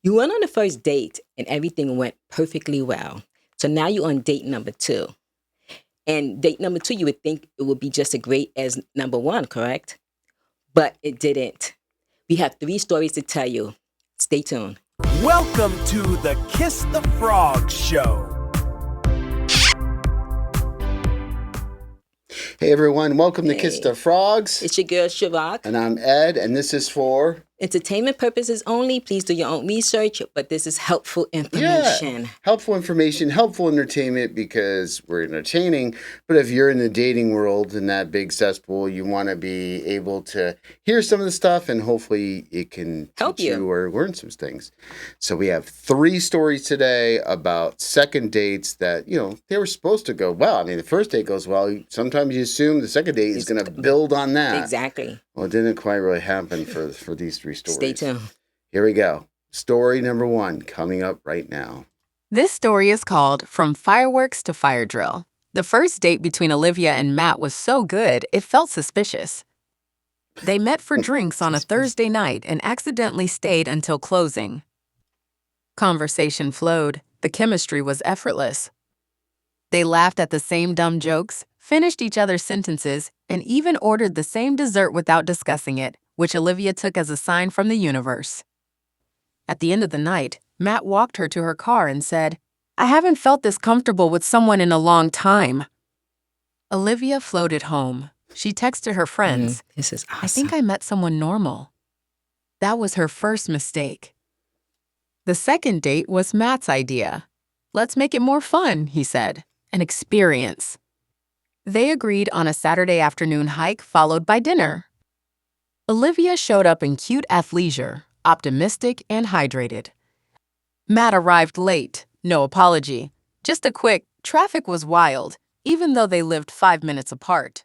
You went on the first date and everything went perfectly well. So now you're on date number two. And date number two, you would think it would be just as great as number one, correct? But it didn't. We have three stories to tell you. Stay tuned. Welcome to the Kiss the Frog Show. Hey everyone, welcome to Kiss the Frogs. It's your girl Shavak. And I'm Ed, and this is for entertainment purposes only. Please do your own research, but this is helpful information. Yeah, helpful information, helpful entertainment because we're entertaining. But if you're in the dating world in that big cesspool, you want to be able to hear some of the stuff and hopefully it can help teach you or learn some things. So we have three stories today about second dates that, they were supposed to go well. I mean, the first date goes well. Sometimes you assume the second date is going to build on that. Exactly. Well, it didn't quite really happen for these three stories. Stay tuned. Here we go. Story number one coming up right now. This story is called From Fireworks to Fire Drill. The first date between Olivia and Matt was so good, it felt suspicious. They met for drinks on a Thursday night and accidentally stayed until closing. Conversation flowed. The chemistry was effortless. They laughed at the same dumb jokes, finished each other's sentences, and even ordered the same dessert without discussing it, which Olivia took as a sign from the universe. At the end of the night, Matt walked her to her car and said, "I haven't felt this comfortable with someone in a long time." Olivia floated home. She texted her friends, This is awesome. "I think I met someone normal." That was her first mistake. The second date was Matt's idea. "Let's make it more fun," he said, "an experience." They agreed on a Saturday afternoon hike followed by dinner. Olivia showed up in cute athleisure, optimistic and hydrated. Matt arrived late, no apology. Just a quick, "Traffic was wild," even though they lived 5 minutes apart.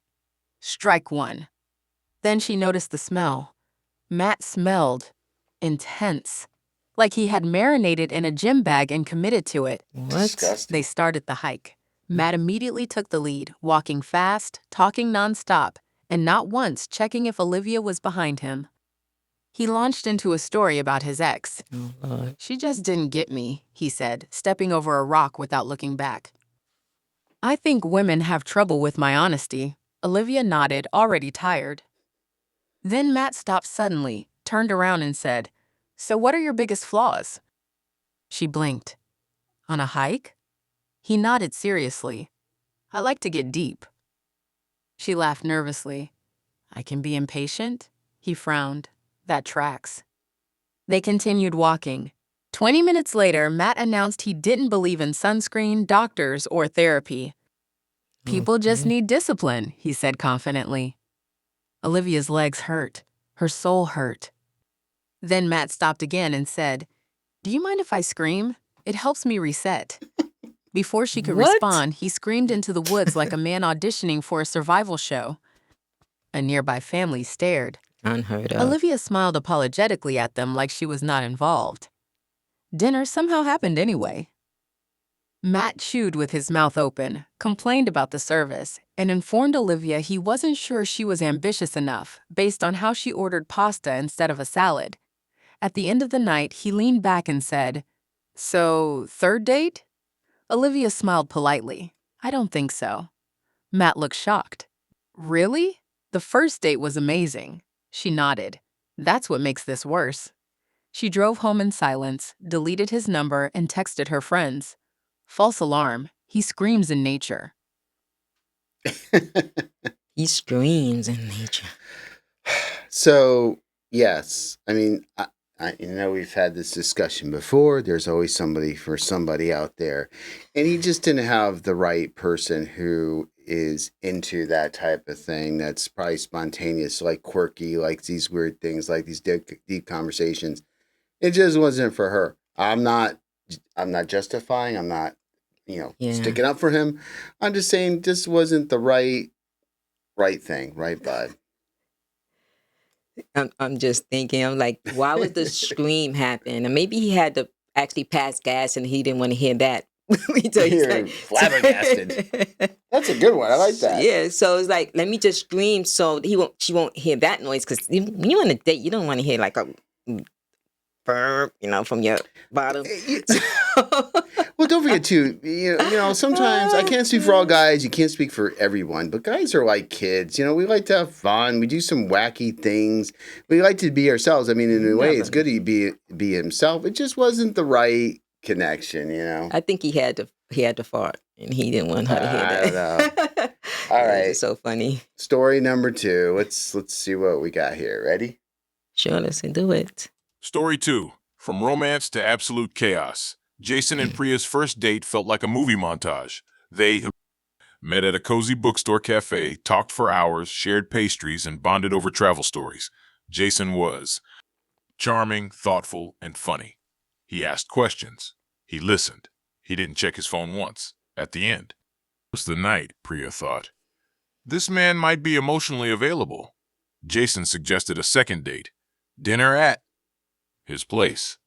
Strike one. Then she noticed the smell. Matt smelled intense, like he had marinated in a gym bag and committed to it. What? Disgusting. They started the hike. Matt immediately took the lead, walking fast, talking nonstop, and not once checking if Olivia was behind him. He launched into a story about his ex. Oh, Lord. "She just didn't get me," he said, stepping over a rock without looking back. "I think women have trouble with my honesty." Olivia nodded, already tired. Then Matt stopped suddenly, turned around and said, "So what are your biggest flaws?" She blinked. "On a hike?" He nodded seriously. "I like to get deep." She laughed nervously. "I can be impatient?" He frowned. "That tracks." They continued walking. 20 minutes later, Matt announced he didn't believe in sunscreen, doctors, or therapy. "People just need discipline," he said confidently. Olivia's legs hurt. Her soul hurt. Then Matt stopped again and said, "Do you mind if I scream? It helps me reset." Before she could What? respond, he screamed into the woods like a man auditioning for a survival show. A nearby family stared. Unheard of. Olivia smiled apologetically at them like she was not involved. Dinner somehow happened anyway. Matt chewed with his mouth open, complained about the service, and informed Olivia he wasn't sure she was ambitious enough based on how she ordered pasta instead of a salad. At the end of the night, he leaned back and said, "So, third date?" Olivia smiled politely. "I don't think so." Matt looked shocked. "Really? The first date was amazing." She nodded. "That's what makes this worse." She drove home in silence, deleted his number, and texted her friends. False alarm. He screams in nature. He screams in nature. So, yes. I mean, I we've had this discussion before. There's always somebody for somebody out there. And he just didn't have the right person who is into that type of thing that's probably spontaneous, like quirky, like these weird things, like these deep conversations. It just wasn't for her. I'm not justifying. I'm not, sticking up for him. I'm just saying this wasn't the right thing, right vibe. I'm just thinking, I'm like, why would the scream happen? And maybe he had to actually pass gas and he didn't want to hear that. You're flabbergasted. That's a good one. I like that. Yeah, so it's like, let me just scream so she won't hear that noise. Because when you're on a date, you don't want to hear like a burp, from your bottom. Well, don't forget too. Sometimes I can't speak for all guys. You can't speak for everyone, but guys are like kids. We like to have fun. We do some wacky things. We like to be ourselves. I mean, in a way, it's good to be himself. It just wasn't the right connection. I think he had to fart, and he didn't want her to hear that. I don't know. All right, It's so funny. Story number 2. Let's see what we got here. Ready? Sure, let's do it. Story 2. From romance to absolute chaos. Jason and Priya's first date felt like a movie montage. They met at a cozy bookstore cafe, talked for hours, shared pastries, and bonded over travel stories. Jason was charming, thoughtful, and funny. He asked questions. He listened. He didn't check his phone once. At the end, it was the night, Priya thought. This man might be emotionally available. Jason suggested a second date. Dinner at his place.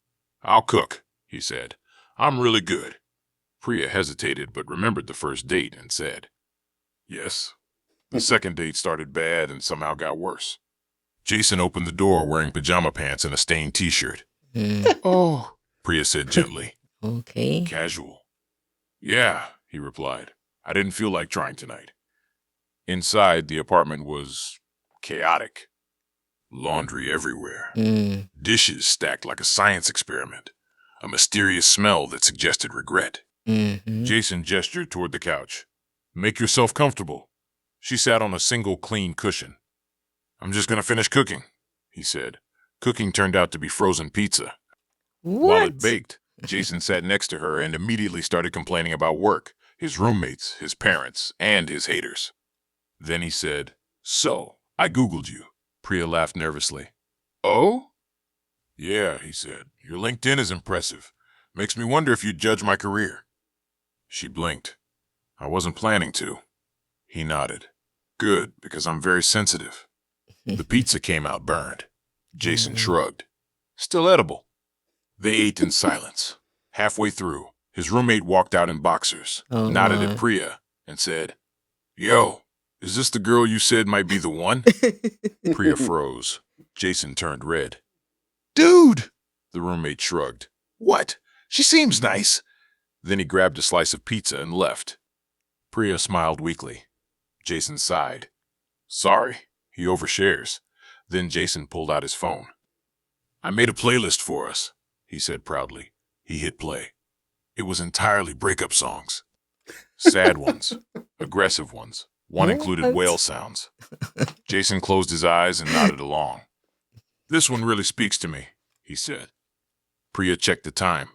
I'll cook, he said. I'm really good. Priya hesitated but remembered the first date and said, yes. The second date started bad and somehow got worse. Jason opened the door wearing pajama pants and a stained t-shirt. Oh, Priya said gently. Okay. Casual. Yeah, he replied. I didn't feel like trying tonight. Inside, the apartment was chaotic. Laundry everywhere. Dishes stacked like a science experiment. A mysterious smell that suggested regret. Jason gestured toward the couch. Make yourself comfortable. She sat on a single clean cushion. I'm just going to finish cooking, he said. Cooking turned out to be frozen pizza. What? While it baked, Jason sat next to her and immediately started complaining about work, his roommates, his parents, and his haters. Then he said, so, I Googled you. Priya laughed nervously. Oh? Yeah, he said. Your LinkedIn is impressive. Makes me wonder if you'd judge my career. She blinked. I wasn't planning to. He nodded. Good, because I'm very sensitive. The pizza came out burned. Jason shrugged. Still edible. They ate in silence. Halfway through, his roommate walked out in boxers, nodded at Priya, and said, Yo, is this the girl you said might be the one? Priya froze. Jason turned red. Dude! The roommate shrugged. What? She seems nice. Then he grabbed a slice of pizza and left. Priya smiled weakly. Jason sighed. Sorry, he overshares. Then Jason pulled out his phone. I made a playlist for us, he said proudly. He hit play. It was entirely breakup songs. Sad ones, aggressive ones. One included whale sounds. Jason closed his eyes and nodded along. This one really speaks to me, he said. Priya checked the time.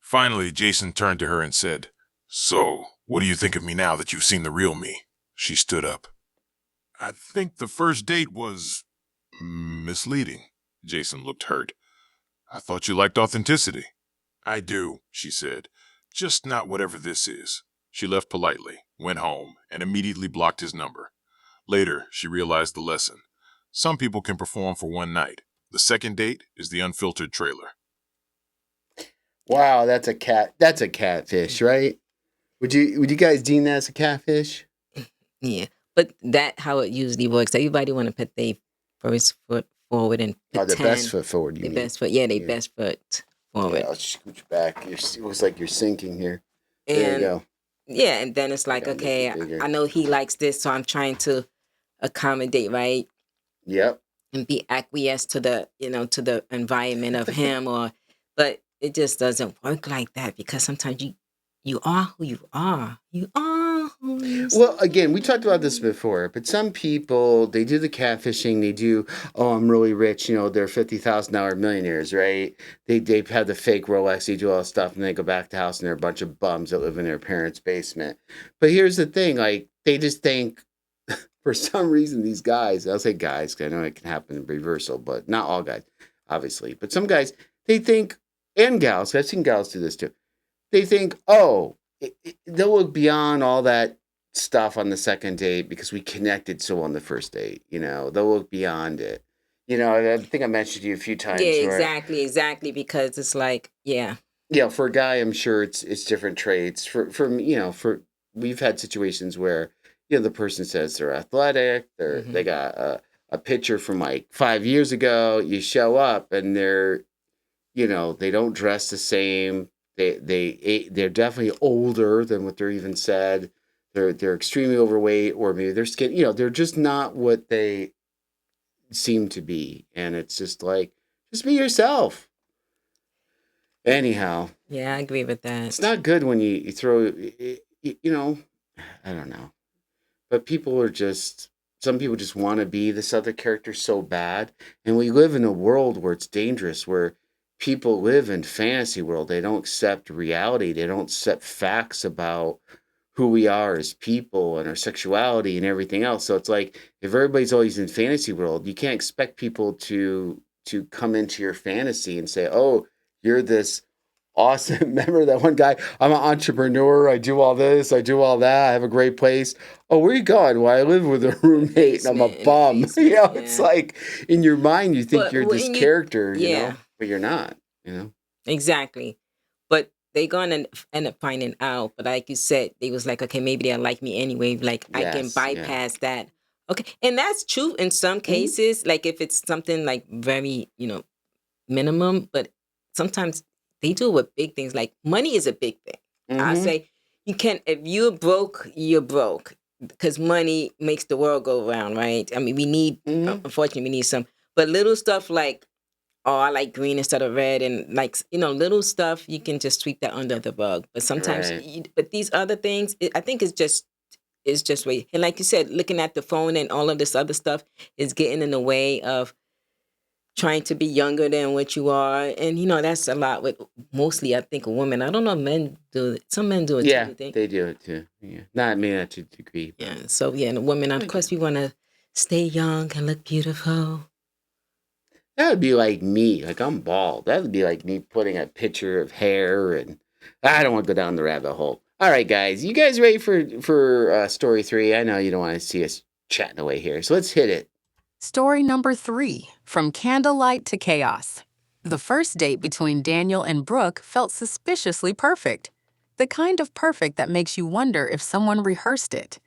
Finally, Jason turned to her and said, So, what do you think of me now that you've seen the real me? She stood up. I think the first date was misleading. Jason looked hurt. I thought you liked authenticity. I do, she said. Just not whatever this is. She left politely, went home, and immediately blocked his number. Later, she realized the lesson. Some people can perform for one night. The second date is the unfiltered trailer. Wow, that's a catfish, right? Would you guys deem that as a catfish? Yeah, but that how it usually works. Everybody want to put their first foot forward and pretend. The best foot forward, you their mean? best foot, yeah, their best foot forward. Yeah, I'll scooch back. It looks like you're sinking here. There you go. Yeah, and then it's like, Gotta okay, make it bigger. I know he likes this, so I'm trying to accommodate, right? Yep. And be acquiesced to the, to the environment of him, but it just doesn't work like that because sometimes you are who you are. You are who you are. Well, again, we talked about this before, but some people, they do the catfishing. They do, I'm really rich. They're $50,000 millionaires, right? They have the fake Rolex. They do all that stuff, and they go back to the house, and they're a bunch of bums that live in their parents' basement. But here's the thing. Like, they just think, for some reason, these guys, I'll say guys, because I know it can happen in reversal, but not all guys, obviously. But some guys, they think, and gals, I've seen gals do this too. They think, they'll look beyond all that stuff on the second date because we connected so on the first date. They'll look beyond it. I think I mentioned to you a few times. Yeah, exactly. Because it's like, yeah. Yeah, for a guy, I'm sure it's different traits. For we've had situations where the person says they're athletic, they got a picture from like 5 years ago. You show up and they're they don't dress the same. They're definitely older than what they're even said. They're extremely overweight, or maybe they're skin. They're just not what they seem to be, and it's just like, just be yourself. Anyhow, Yeah, I agree with it's that. not good when you throw. I don't know, but some people just want to be this other character so bad, and we live in a world where it's dangerous, where people live in fantasy world. They don't accept reality. They don't accept facts about who we are as people and our sexuality and everything else. So it's like, if everybody's always in fantasy world, you can't expect people to come into your fantasy and say, "Oh, you're this awesome." Remember that one guy? I'm an entrepreneur. I do all this. I do all that. I have a great place. Oh, where you going? Well, I live with a roommate and I'm a In the bum. basement, It's yeah. like, in your mind, you think But you're this when you, character, yeah, but you're not. You know. exactly. But they gonna end up finding out. But like you said, they was like, okay, maybe they like me anyway. Like I can Yes. Yeah. bypass that. Okay, and that's true in some Mhm. cases. Like if it's something like very, minimum. But sometimes they do it with big things. Like money is a big thing. I Mhm. say you can. If you're broke, you're broke because money makes the world go around, right? I mean, we need. Mhm. Unfortunately, we need some. But little stuff like, oh, I like green instead of red, and like little stuff you can just sweep that under the rug. But sometimes, Right. but these other things, I think it's just way. And like you said, looking at the phone and all of this other stuff is getting in the way of trying to be younger than what you are, and that's a lot with mostly I think a woman. I don't know if men do it. Some men do it too. Yeah, You think? they do it too. Yeah, not maybe not to a degree, but Yeah. So yeah, and the women, of course, we want to stay young and look beautiful. that would be like me. Like, I'm bald. That would be like me putting a picture of hair, and I don't want to go down the rabbit hole. All right, guys, you guys ready for story 3? I know you don't want to see us chatting away here, so let's hit it. Story number 3, From Candlelight to Chaos. The first date between Daniel and Brooke felt suspiciously perfect. The kind of perfect that makes you wonder if someone rehearsed it.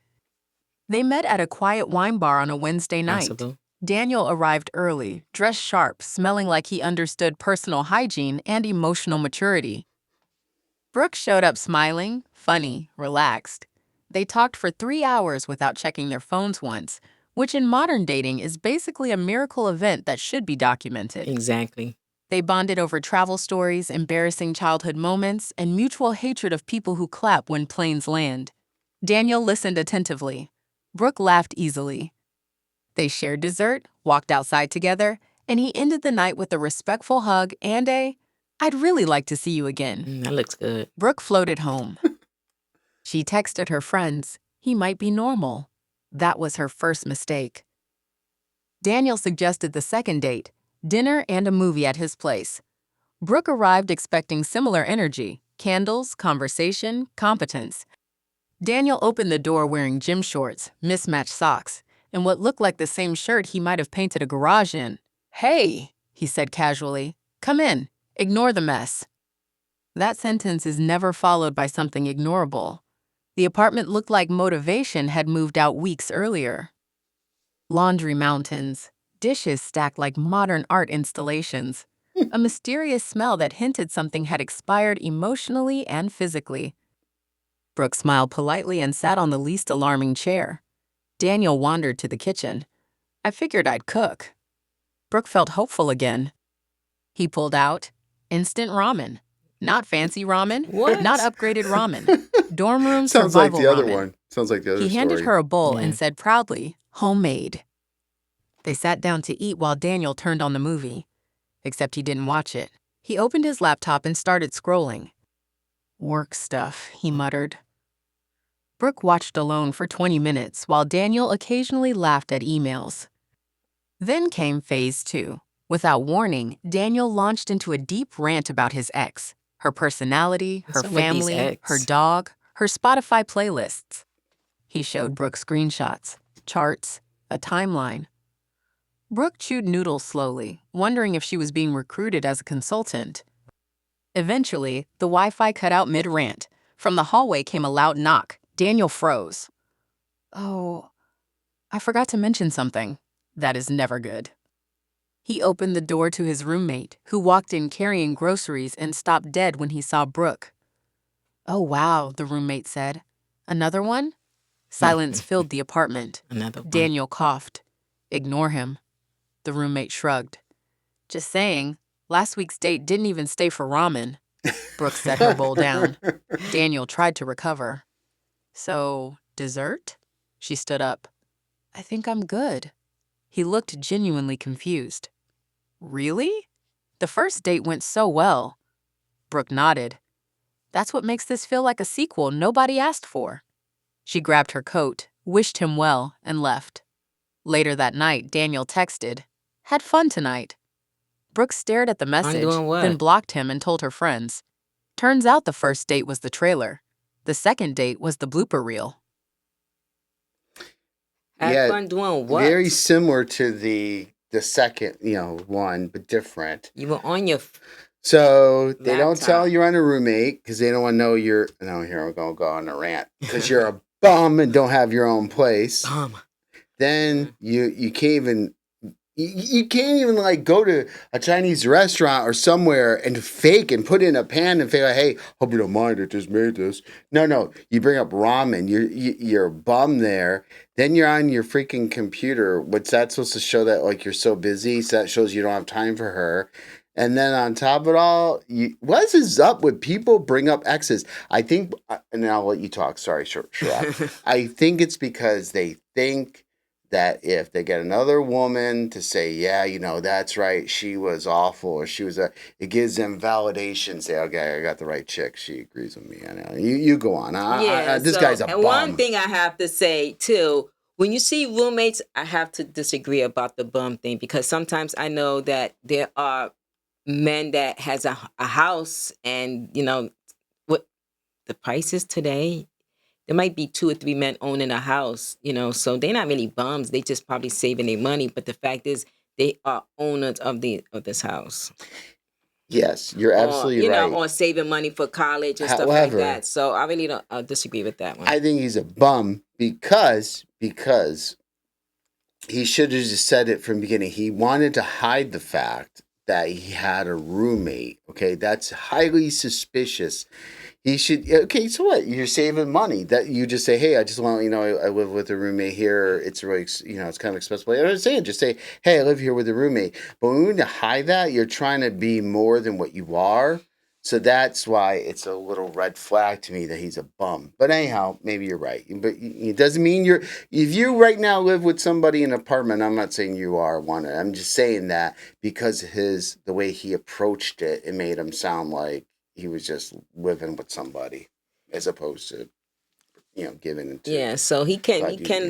They met at a quiet wine bar on a Wednesday night. Possible. Daniel arrived early, dressed sharp, smelling like he understood personal hygiene and emotional maturity. Brooke showed up smiling, funny, relaxed. They talked for 3 hours without checking their phones once, which in modern dating is basically a miracle event that should be documented. Exactly. They bonded over travel stories, embarrassing childhood moments, and mutual hatred of people who clap when planes land. Daniel listened attentively. Brooke laughed easily. They shared dessert, walked outside together, and he ended the night with a respectful hug and "I'd really like to see you again." That looks good. Brooke floated home. She texted her friends, he might be normal. That was her first mistake. Daniel suggested the second date, dinner and a movie at his place. Brooke arrived expecting similar energy, candles, conversation, competence. Daniel opened the door wearing gym shorts, mismatched socks, and what looked like the same shirt he might have painted a garage in. "Hey," he said casually, "come in. Ignore the mess." That sentence is never followed by something ignorable. The apartment looked like motivation had moved out weeks earlier. Laundry mountains, dishes stacked like modern art installations, a mysterious smell that hinted something had expired emotionally and physically. Brooke smiled politely and sat on the least alarming chair. Daniel wandered to the kitchen. "I figured I'd cook." Brooke felt hopeful again. He pulled out instant ramen. Not fancy ramen, What? not upgraded ramen. Dorm room Sounds like survival the other ramen. one. Sounds like the other He handed story. her a bowl Yeah. and said proudly, "Homemade." They sat down to eat while Daniel turned on the movie. Except he didn't watch it. He opened his laptop and started scrolling. "Work stuff," he muttered. Brooke watched alone for 20 minutes while Daniel occasionally laughed at emails. Then came phase 2. Without warning, Daniel launched into a deep rant about his ex, her personality, her What's up with these family, her ex? dog, her Spotify playlists. He showed Brooke screenshots, charts, a timeline. Brooke chewed noodles slowly, wondering if she was being recruited as a consultant. Eventually, the Wi-Fi cut out mid-rant. From the hallway came a loud knock. Daniel froze. "Oh, I forgot to mention something." That is never good. He opened the door to his roommate, who walked in carrying groceries and stopped dead when he saw Brooke. "Oh, wow," the roommate said. "Another one?" Silence filled the apartment. Another one. Daniel coughed. "Ignore him." The roommate shrugged. "Just saying, last week's date didn't even stay for ramen." Brooke set her bowl down. Daniel tried to recover. "So, dessert?" She stood up. "I think I'm good." He looked genuinely confused. "Really? The first date went so well." Brooke nodded. "That's what makes this feel like a sequel nobody asked for." She grabbed her coat, wished him well, and left. Later that night, Daniel texted, "Had fun tonight." Brooke stared at the message, doing what? then blocked him and told her friends. Turns out the first date was the trailer. The second date was the blooper reel. Have fun doing what? Very similar to the second, one, but different. You were on your So they don't laptop. tell you're on a roommate because they don't want to know you're. No, here I'm gonna go on a rant because you're a bum and don't have your own place. Then you can't even. You can't even like go to a Chinese restaurant or somewhere and fake and put in a pan and fake like, hey, hope you don't mind, I just made this. No, you bring up ramen. You're a bum there. Then you're on your freaking computer. What's that supposed to show that like you're so busy? So that shows you don't have time for her. And then on top of it all, what is up with people bring up exes? I think, and I'll let you talk. Sorry, Sharad. I think it's because they think that if they get another woman to say, yeah, that's right, she was awful, or she was it gives them validation. Say, okay, I got the right chick. She agrees with me. I know. You go on. This guy's a bum. And one thing I have to say, too, when you see roommates, I have to disagree about the bum thing because sometimes I know that there are men that has a house and, what the price is today. There might be 2 or 3 men owning a house, so they're not really bums. They just probably saving their money. But the fact is, they are owners of this house. Yes, you're absolutely right. Or saving money for college and stuff like that. So I really don't disagree with that one. I think he's a bum because he should have just said it from the beginning. He wanted to hide the fact that he had a roommate. Okay, that's highly suspicious. He should. Okay, so what? You're saving money. That you just say, hey, I just want I live with a roommate here. It's really it's kind of expensive. I'm not saying just say, hey, I live here with a roommate. But when you need to hide that, you're trying to be more than what you are. So that's why it's a little red flag to me that he's a bum. But anyhow, maybe you're right. But it doesn't mean if you right now live with somebody in an apartment, I'm not saying you are one. I'm just saying that because the way he approached it, it made him sound like he was just living with somebody as opposed to, giving it to. Yeah, so he can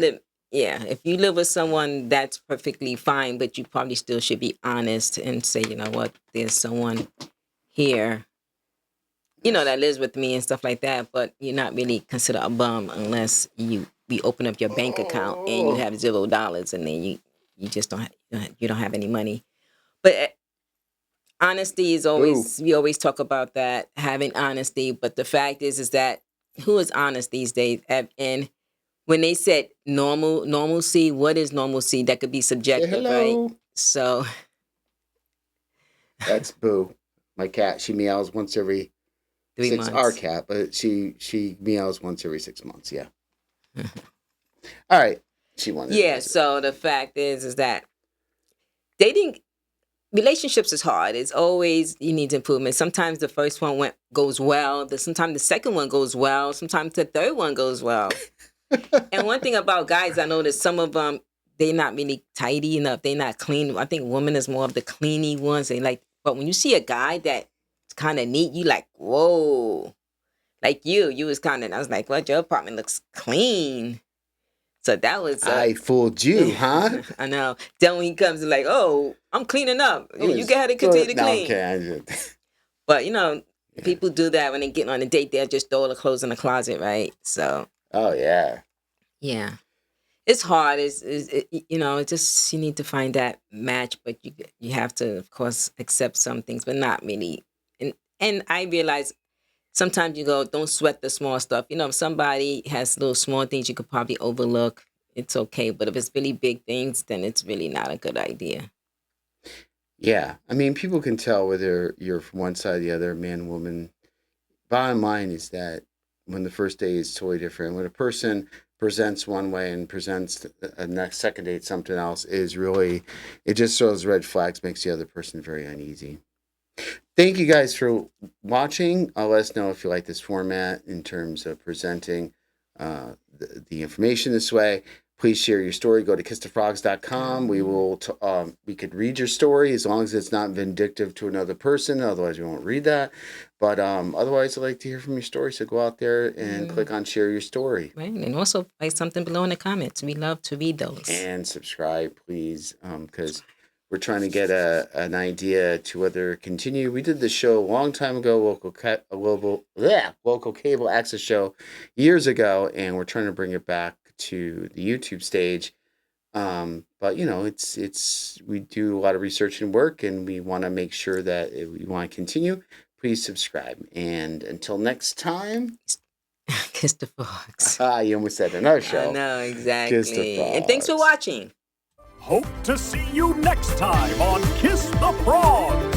live. Yeah, if you live with someone, that's perfectly fine, but you probably still should be honest and say, you know what, there's someone here, that lives with me and stuff like that, but you're not really considered a bum unless we open up your bank account and you have $0 and then you just don't have any money. But honesty is always, we always talk about that, having honesty, but the fact is that who is honest these days? And when they said normalcy, what is normalcy? That could be subjective, right? So. That's Boo. My cat, she meows once every 3 months. Our cat, but she meows once every 6 months, yeah. All right. She wanted Yeah, so the fact is that dating relationships is hard. It's always you need improvement. Sometimes the first one goes well. Sometimes the second one goes well. Sometimes the third one goes well. And one thing about guys, I know that some of them they're not really tidy enough. They're not clean. I think women is more of the cleany ones. But when you see a guy that's kind of neat, you like, whoa. Like you was kind of. I was like, well, your apartment looks clean. So that was. I fooled you, huh? I know. Then when he comes and like, oh, I'm cleaning up. You go ahead and continue to clean. Okay. But people do that when they get on a date. They'll just throw all the clothes in the closet, right? So. Oh yeah. Yeah, it's hard. It's just you need to find that match, but you have to, of course, accept some things, but not really. And I realize sometimes you go, don't sweat the small stuff. If somebody has little small things you could probably overlook, it's okay. But if it's really big things, then it's really not a good idea. Yeah, I mean, people can tell whether you're from one side or the other, man, woman. Bottom line is that when the first day is totally different, when a person presents one way and presents a next second date something else, is really, it just shows red flags, makes the other person very uneasy. Thank you guys for watching. Let us know if you like this format in terms of presenting the information this way. Please share your story. Go to kissthefrogs.com. We could read your story as long as it's not vindictive to another person. Otherwise, we won't read that. But otherwise, I'd like to hear from your story. So go out there and click on share your story. Right. And also write something below in the comments. We love to read those. And subscribe, please, because we're trying to get an idea to whether continue. We did the show a long time ago, local cable access show years ago, and we're trying to bring it back to the YouTube stage. But you know, it's we do a lot of research and work, and we want to make sure that if we want to continue, please subscribe. And until next time, Kiss the frogs. you almost said another show. I know, Kiss the exactly. And thanks for frogs. watching. Hope to see you next time on Kiss the Frog.